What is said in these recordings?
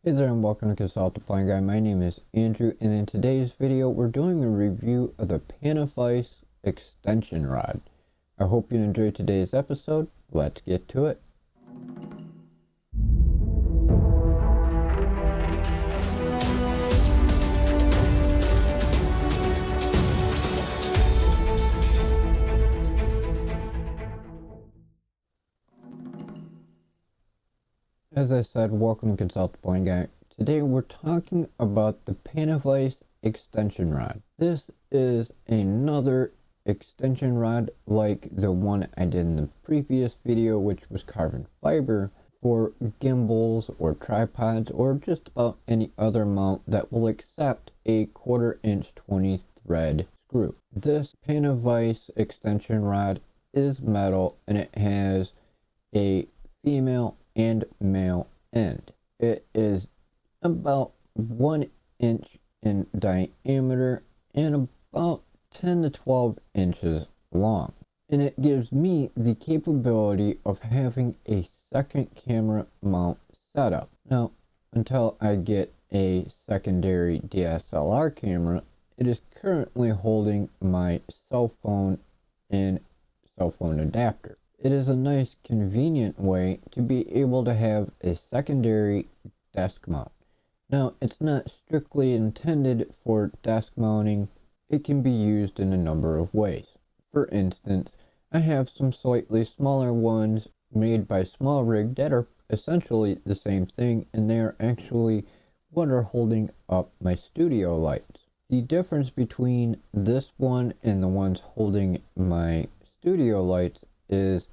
Hey there and welcome to Consult the Blind Guy. My name is Andrew and in today's video we're doing a review of the Panavise Extension Rod. I hope you enjoyed today's episode. Let's get to it. As I said, welcome to Consult the Blind Guy. Today we're talking about the Panavise Extension Rod. This is another extension rod like the one I did in the previous video, which was carbon fiber, for gimbals or tripods or just about any other mount that will accept a 1/4 inch 20 thread screw. This Panavise extension rod is metal and it has a female and male end. It is about 1 inch in diameter and about 10 to 12 inches long. And it gives me the capability of having a second camera mount setup. Now, until I get a secondary DSLR camera, it is currently holding my cell phone and cell phone adapter. It is a nice convenient way to be able to have a secondary desk mount. Now, it's not strictly intended for desk mounting. It can be used in a number of ways. For instance, I have some slightly smaller ones made by Small Rig that are essentially the same thing, and they are actually what are holding up my studio lights. The difference between this one and the ones holding my studio lights is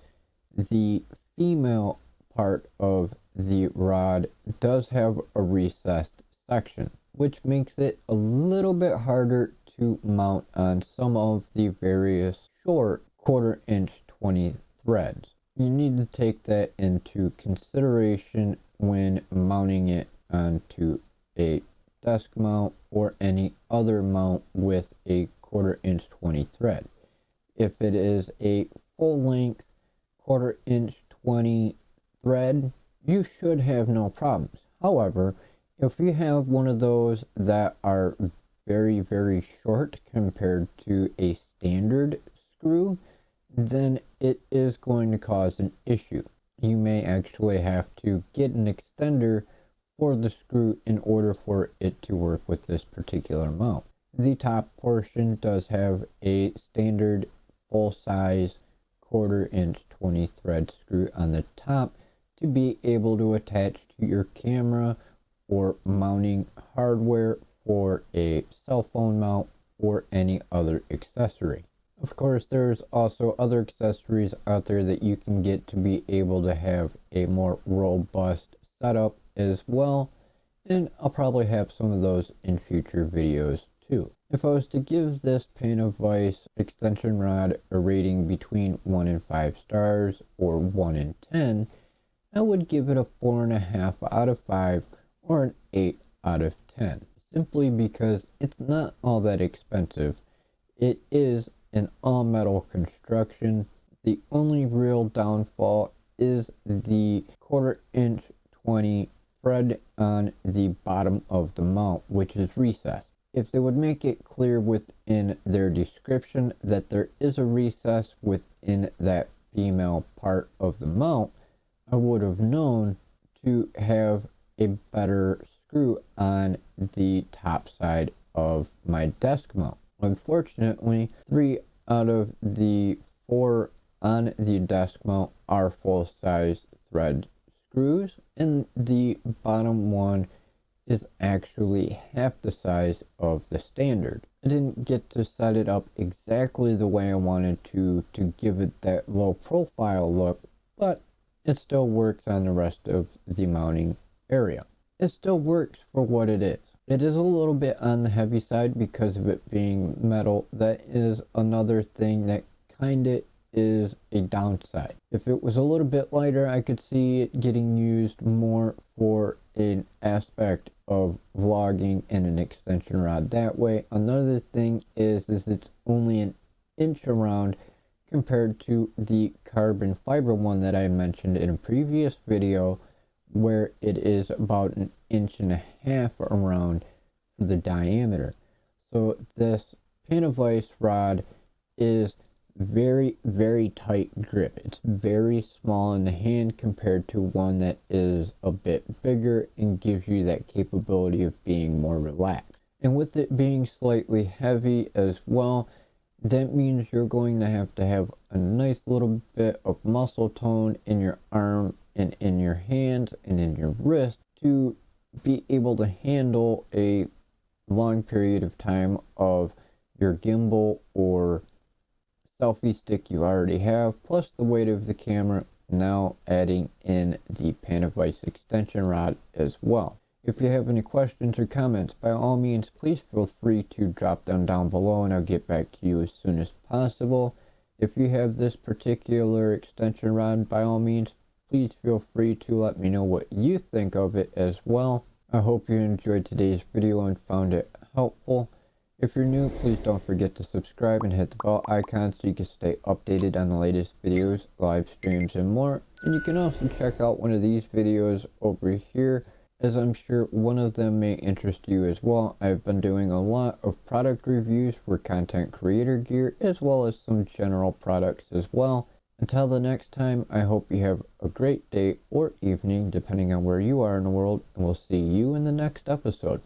the female part of the rod does have a recessed section, which makes it a little bit harder to mount on some of the various short 1/4 inch 20 threads. You need to take that into consideration when mounting it onto a desk mount or any other mount with a 1/4 inch 20 thread. If it is a full length 1/4 inch 20 thread, you should have no problems. However, if you have one of those that are very short compared to a standard screw, then it is going to cause an issue. You may actually have to get an extender for the screw in order for it to work with this particular mount. The top portion does have a standard full-size 1/4 inch 20 thread screw on the top to be able to attach to your camera or mounting hardware for a cell phone mount or any other accessory. Of course, there's also other accessories out there that you can get to be able to have a more robust setup as well, and I'll probably have some of those in future videos too. If I was to give this Panavise extension rod a rating between 1 and 5 stars or 1 and 10, I would give it a 4.5 out of 5 or an 8 out of 10. Simply because it's not all that expensive. It is an all metal construction. The only real downfall is the 1/4 inch 20 thread on the bottom of the mount, which is recessed. If they would make it clear within their description that there is a recess within that female part of the mount, I would have known to have a better screw on the top side of my desk mount. Unfortunately, 3 out of the 4 on the desk mount are full-size thread screws, and the bottom one is actually half the size of the standard. I didn't get to set it up exactly the way I wanted to give it that low profile look, but it still works on the rest of the mounting area. It still works for what it is. It is a little bit on the heavy side because of it being metal. That is another thing that kinda is a downside. If it was a little bit lighter, I could see it getting used more for an aspect of vlogging and an extension rod that way. Another thing is it's only an inch around compared to the carbon fiber one that I mentioned in a previous video, where it is about 1.5 inches around for the diameter. So this Panavise rod is very, very tight grip. It's very small in the hand compared to one that is a bit bigger and gives you that capability of being more relaxed. And with it being slightly heavy as well, that means you're going to have a nice little bit of muscle tone in your arm and in your hands and in your wrist to be able to handle a long period of time of your gimbal or selfie stick you already have, plus the weight of the camera, now adding in the Panavise extension rod as well. If you have any questions or comments, by all means, please feel free to drop them down below and I'll get back to you as soon as possible. If you have this particular extension rod, by all means, please feel free to let me know what you think of it as well. I hope you enjoyed today's video and found it helpful. If you're new, please don't forget to subscribe and hit the bell icon so you can stay updated on the latest videos, live streams, and more. And you can also check out one of these videos over here, as I'm sure one of them may interest you as well. I've been doing a lot of product reviews for content creator gear, as well as some general products as well. Until the next time, I hope you have a great day or evening, depending on where you are in the world, and we'll see you in the next episode.